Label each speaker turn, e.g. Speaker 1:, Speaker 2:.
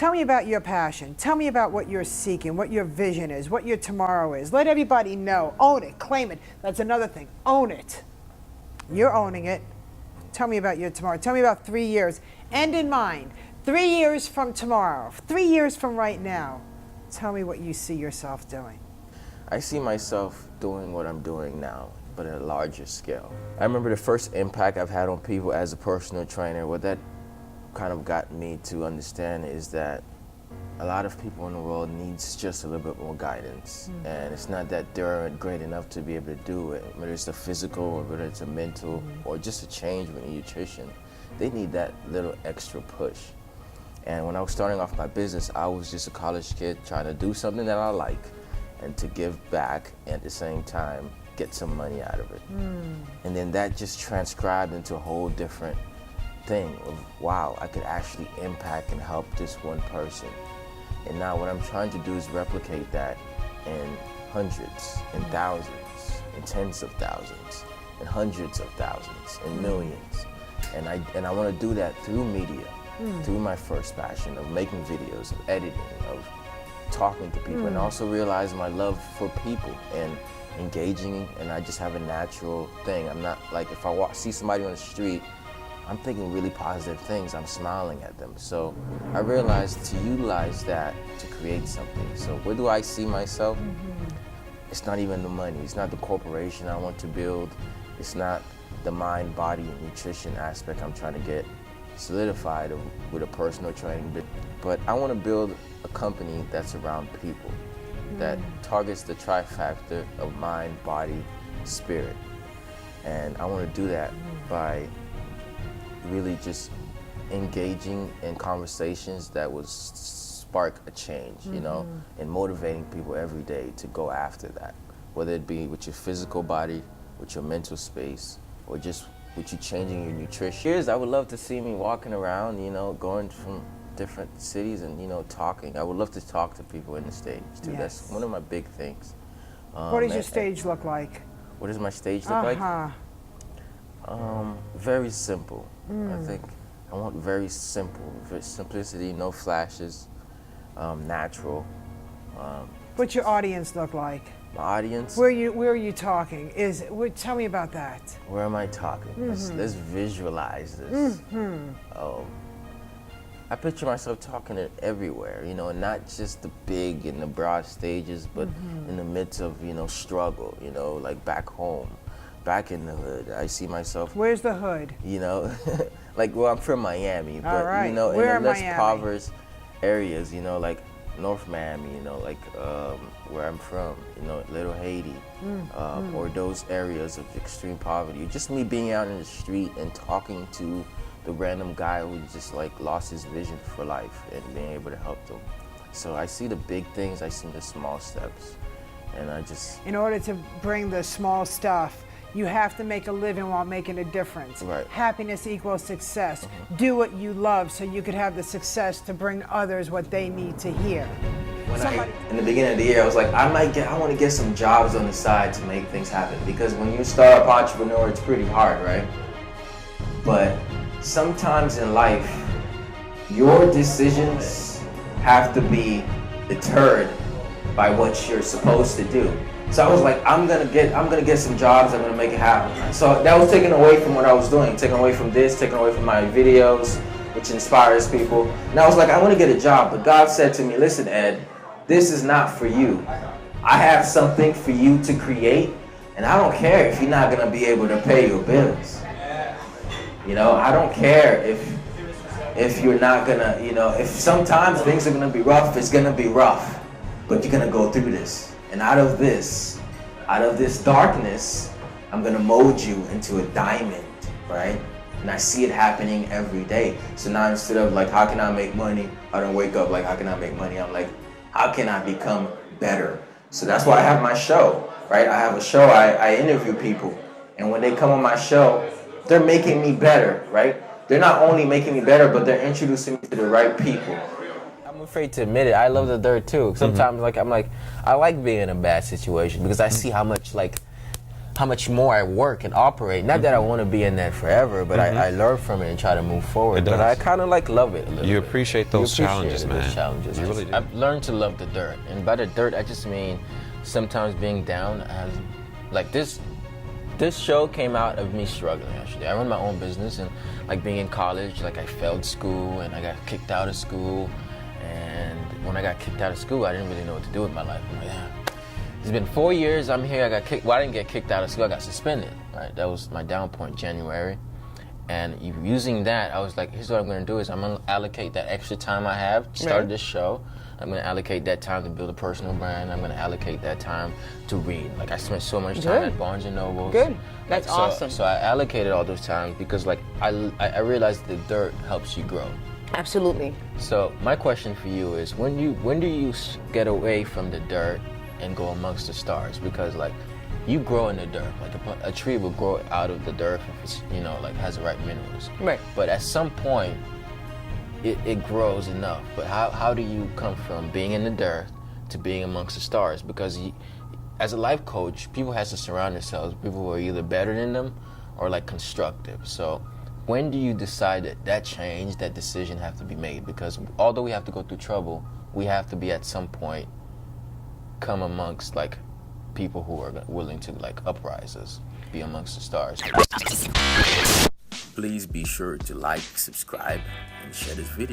Speaker 1: Tell me about your passion. Tell me about what you're seeking, what your vision is, what your tomorrow is. Let everybody know. Own it. Claim it. That's another thing. Own it. You're owning it. Tell me about your tomorrow. Tell me about 3 years. End in mind. 3 years from tomorrow. 3 years from right now. Tell me what you see yourself doing.
Speaker 2: I see myself doing what I'm doing now, but at a larger scale. I remember the first impact I've had on people as a personal trainer. What that kind of got me to understand is that a lot of people in the world needs just a little bit more guidance. And it's not that they're great enough to be able to do it, whether it's a physical or whether it's a mental or just a change with nutrition. They need that little extra push. And when I was starting off my business, I was just a college kid trying to do something that I like and to give back and at the same time get some money out of it. And then that just transcribed into a whole different thing of, wow, I could actually impact and help this one person. And now what I'm trying to do is replicate that in hundreds and thousands and tens of thousands and hundreds of thousands and millions. And I want to do that through media, through my first passion of making videos, of editing, of talking to people, and also realize my love for people and engaging, and I just have a natural thing. I'm not like, if I see somebody on the street, I'm thinking really positive things, I'm smiling at them. So I realized to utilize that to create something. So where do I see myself? It's not even the money, it's not the corporation I want to build, it's not the mind, body, and nutrition aspect I'm trying to get solidified with a personal training, but I want to build a company that's around people, that targets the trifecta of mind, body, spirit. And I want to do that by really just engaging in conversations that would spark a change, you know, and motivating people every day to go after that, whether it be with your physical body, with your mental space, or just with you changing your nutrition. I would love to see me walking around, you know, going from different cities and, you know, talking. I would love to talk to people in the stage too. That's one of my big things.
Speaker 1: What does your stage look like?
Speaker 2: What does my stage look like? Very simple. I think I want very simple, simplicity, no flashes, natural.
Speaker 1: What's your audience look like?
Speaker 2: My audience?
Speaker 1: Where are you talking? Tell me about that.
Speaker 2: Where am I talking? Let's visualize this. I picture myself talking it everywhere, you know, not just the big and the broad stages, but in the midst of, you know, struggle, you know, like back home, back in the hood. I see myself.
Speaker 1: Where's the hood?
Speaker 2: You know, like, well, I'm from Miami, but,
Speaker 1: right.
Speaker 2: you know,
Speaker 1: Where
Speaker 2: in the less
Speaker 1: Miami?
Speaker 2: impoverished areas, you know, like North Miami, you know, like where I'm from, you know, Little Haiti, or those areas of extreme poverty. Just me being out in the street and talking to the random guy who just like lost his vision for life and being able to help them. So I see the big things, I see the small steps, and I just...
Speaker 1: In order to bring the small stuff, you have to make a living while making a difference.
Speaker 2: Right.
Speaker 1: Happiness equals success. Do what you love so you could have the success to bring others what they need to hear.
Speaker 2: In the beginning of the year, I was like, I want to get some jobs on the side to make things happen, because when you start up entrepreneur, it's pretty hard, right? But sometimes in life, your decisions have to be deterred by what you're supposed to do. So I was like, I'm gonna get some jobs, I'm gonna make it happen. So that was taken away from what I was doing, taken away from this, taken away from my videos, which inspires people. And I was like, I wanna get a job, but God said to me, listen, Ed, this is not for you. I have something for you to create, and I don't care if you're not gonna be able to pay your bills. You know, I don't care if you're not gonna, you know, if sometimes things are gonna be rough, it's gonna be rough, but you're gonna go through this. And out of this darkness, I'm gonna mold you into a diamond, right? And I see it happening every day. So now instead of like, how can I make money? I don't wake up like, how can I make money? I'm like, how can I become better? So that's why I have my show, right? I have a show, I interview people. And when they come on my show, they're making me better, right? They're not only making me better, but they're introducing me to the right people. I'm afraid to admit it, I love the dirt too. Sometimes like I'm like, I like being in a bad situation because I see how much like how much more I work and operate. Not that I want to be in that forever, but I learn from it and try to move forward.
Speaker 3: It
Speaker 2: But I
Speaker 3: does.
Speaker 2: kind of like love it a little
Speaker 3: You
Speaker 2: bit.
Speaker 3: appreciate those
Speaker 2: You
Speaker 3: challenges,
Speaker 2: appreciate
Speaker 3: man.
Speaker 2: Those challenges.
Speaker 3: You really do.
Speaker 2: I've learned to love the dirt, and by the dirt, I just mean sometimes being down as, like this show came out of me struggling, actually. I run my own business, and like being in college, like I failed school and I got kicked out of school. And when I got kicked out of school, I didn't really know what to do with my life. I'm like, yeah, it's been 4 years, I'm here, I got kicked. Well, I didn't get kicked out of school, I got suspended, right? That was my down point, January. And using that, I was like, here's what I'm gonna do is I'm gonna allocate that extra time I have, started this show. I'm gonna allocate that time to build a personal brand. I'm gonna allocate that time to read. Like I spent so much time
Speaker 4: Good.
Speaker 2: at Barnes and Noble.
Speaker 4: Good. That's awesome.
Speaker 2: So I allocated all those times because like I realized the dirt helps you grow.
Speaker 4: Absolutely.
Speaker 2: So my question for you is when do you get away from the dirt and go amongst the stars? Because like you grow in the dirt. Like a tree will grow out of the dirt if it's like has the right minerals.
Speaker 4: Right.
Speaker 2: But at some point it grows enough. But how do you come from being in the dirt to being amongst the stars? Because as a life coach, people have to surround themselves with people who are either better than them or like constructive. So when do you decide that change, that decision have to be made? Because although we have to go through trouble, we have to be at some point come amongst like people who are willing to like uprise us, be amongst the stars. Please be sure to like, subscribe, and share this video.